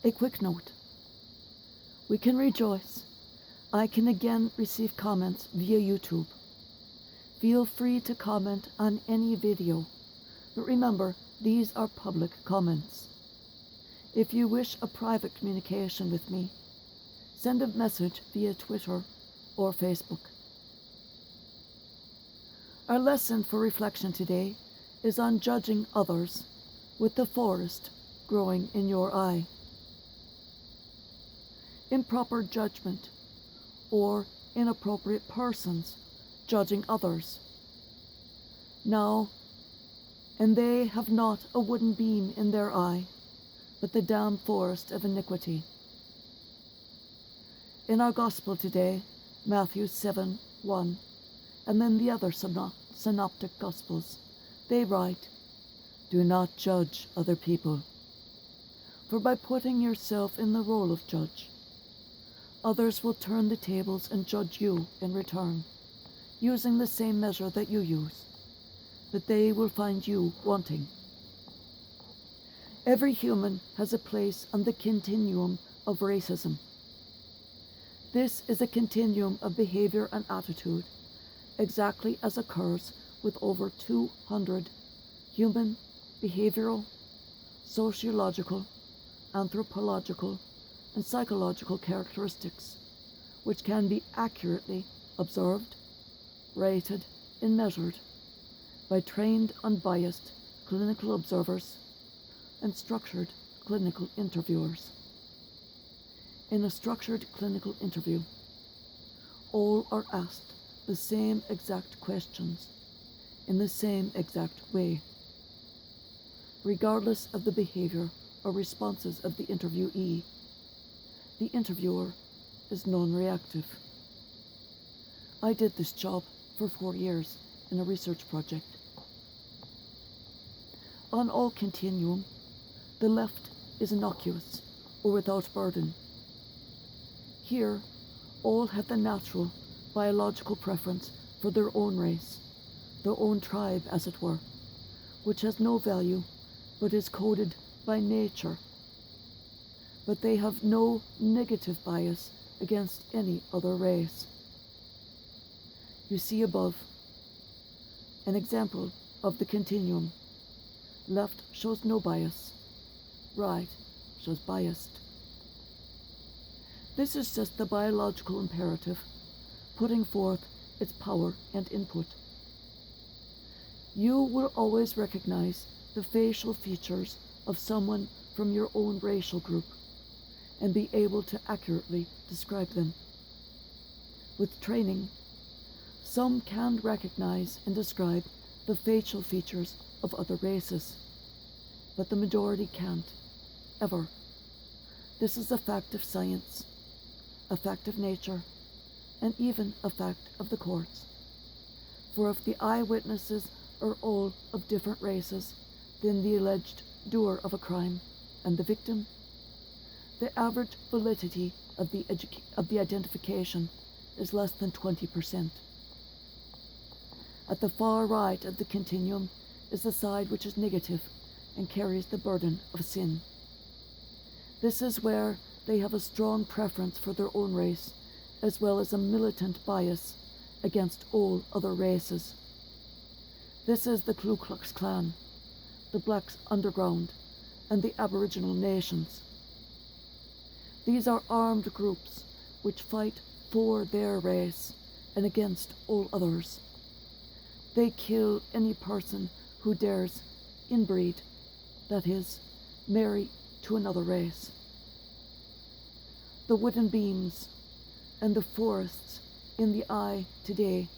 A quick note. We can rejoice. I can again receive comments via YouTube. Feel free to comment on any video, but remember, these are public comments. If you wish a private communication with me, send a message via Twitter or Facebook. Our lesson for reflection today is on judging others with the forest growing in your eye. Improper judgment or inappropriate persons judging others. Now, and they have not a wooden beam in their eye, but the damn forest of iniquity. In our Gospel today, Matthew 7:1, and then the other synoptic Gospels, they write, "Do not judge other people, for by putting yourself in the role of judge, others will turn the tables and judge you in return, using the same measure that you use, but they will find you wanting." Every human has a place on the continuum of racism. This is a continuum of behavior and attitude, exactly as occurs with over 200 human behavioral, sociological, anthropological, and psychological characteristics, which can be accurately observed, rated, and measured by trained, unbiased clinical observers and structured clinical interviewers. In a structured clinical interview, all are asked the same exact questions in the same exact way, regardless of the behavior or responses of the interviewee. The interviewer is non-reactive. I did this job for 4 years in a research project. On all continuum, the left is innocuous or without burden. Here, all have the natural biological preference for their own race, their own tribe as it were, which has no value but is coded by nature. But they have no negative bias against any other race. You see above an example of the continuum. Left shows no bias, right shows biased. This is just the biological imperative, putting forth its power and input. You will always recognize the facial features of someone from your own racial group and be able to accurately describe them. With training, some can recognize and describe the facial features of other races, but the majority can't, ever. This is a fact of science, a fact of nature, and even a fact of the courts. For if the eyewitnesses are all of different races than the alleged doer of a crime and the victim, the average validity of the identification is less than 20%. At the far right of the continuum is the side which is negative and carries the burden of sin. This is where they have a strong preference for their own race, as well as a militant bias against all other races. This is the Ku Klux Klan, the Blacks Underground, and the Aboriginal nations. These are armed groups which fight for their race and against all others. They kill any person who dares inbreed, that is, marry to another race. The wooden beams and the forests in the eye today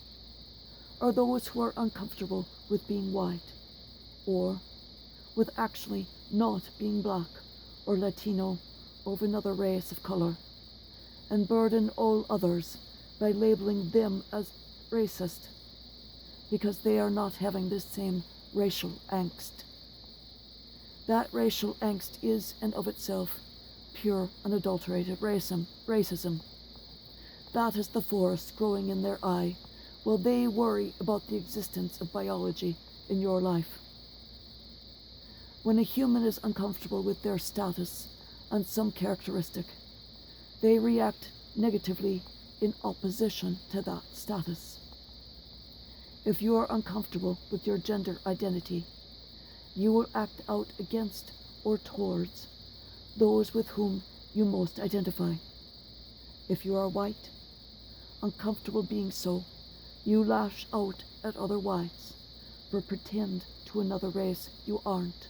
are those who are uncomfortable with being white, or with actually not being black or Latino or of another race of color, and burden all others by labeling them as racist because they are not having this same racial angst. That racial angst is, and of itself, pure, unadulterated racism. That is the forest growing in their eye, while they worry about the existence of biology in your life. When a human is uncomfortable with their status and some characteristic. They react negatively in opposition to that status. If you are uncomfortable with your gender identity, you will act out against or towards those with whom you most identify. If you are white, uncomfortable being so, you lash out at other whites, but pretend to another race you aren't.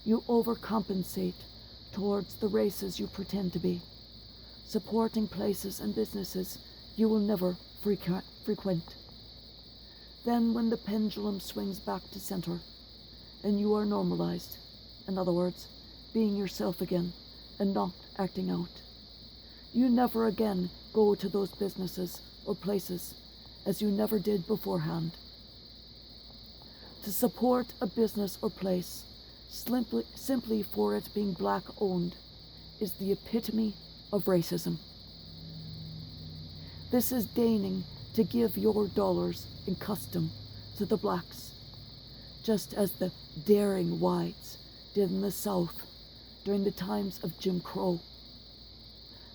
You overcompensate towards the races you pretend to be, supporting places and businesses you will never frequent. Then when the pendulum swings back to center and you are normalized, in other words, being yourself again and not acting out, you never again go to those businesses or places as you never did beforehand. To support a business or place simply for it being black owned is the epitome of racism. This is deigning to give your dollars in custom to the blacks, just as the daring whites did in the South during the times of Jim Crow.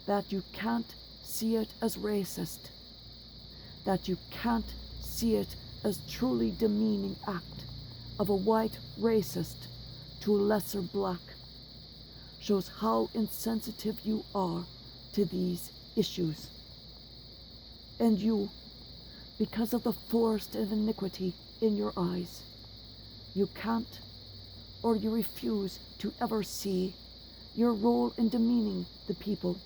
That you can't see it as racist, that you can't see it as truly demeaning act of a white racist to a lesser black, shows how insensitive you are to these issues. And you, because of the force of iniquity in your eyes, you can't or you refuse to ever see your role in demeaning the people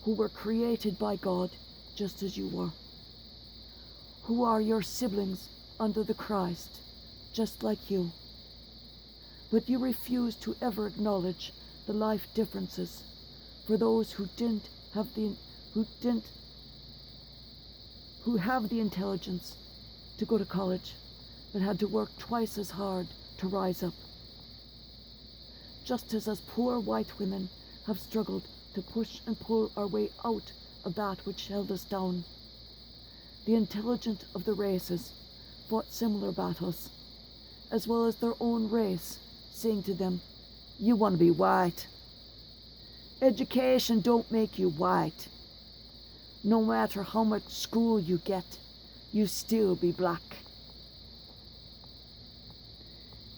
who were created by God just as you were, who are your siblings under the Christ, just like you. But you refuse to ever acknowledge the life differences for those who have the intelligence to go to college, but had to work twice as hard to rise up. Just as us poor white women have struggled to push and pull our way out of that which held us down, the intelligent of the races fought similar battles, as well as their own race, saying to them, "You want to be white. Education don't make you white. No matter how much school you get, you still be black."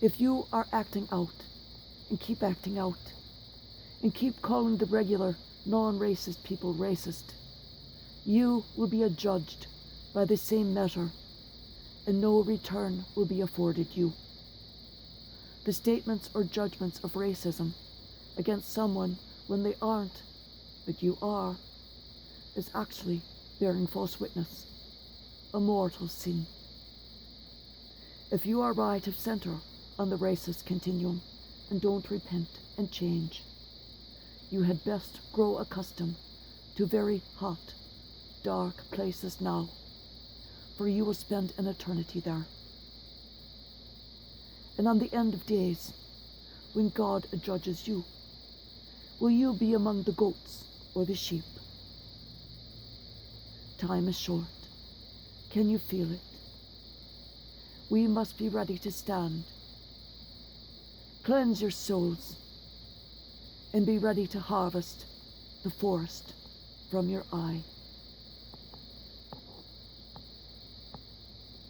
If you are acting out, and keep acting out, and keep calling the regular, non-racist people racist, you will be adjudged by the same measure, and no return will be afforded you. The statements or judgments of racism against someone when they aren't, but you are, is actually bearing false witness, a mortal sin. If you are right of center on the racist continuum and don't repent and change, you had best grow accustomed to very hot, dark places now, for you will spend an eternity there. And on the end of days, when God adjudges you, will you be among the goats or the sheep? Time is short. Can you feel it? We must be ready to stand. Cleanse your souls and be ready to harvest the forest from your eye.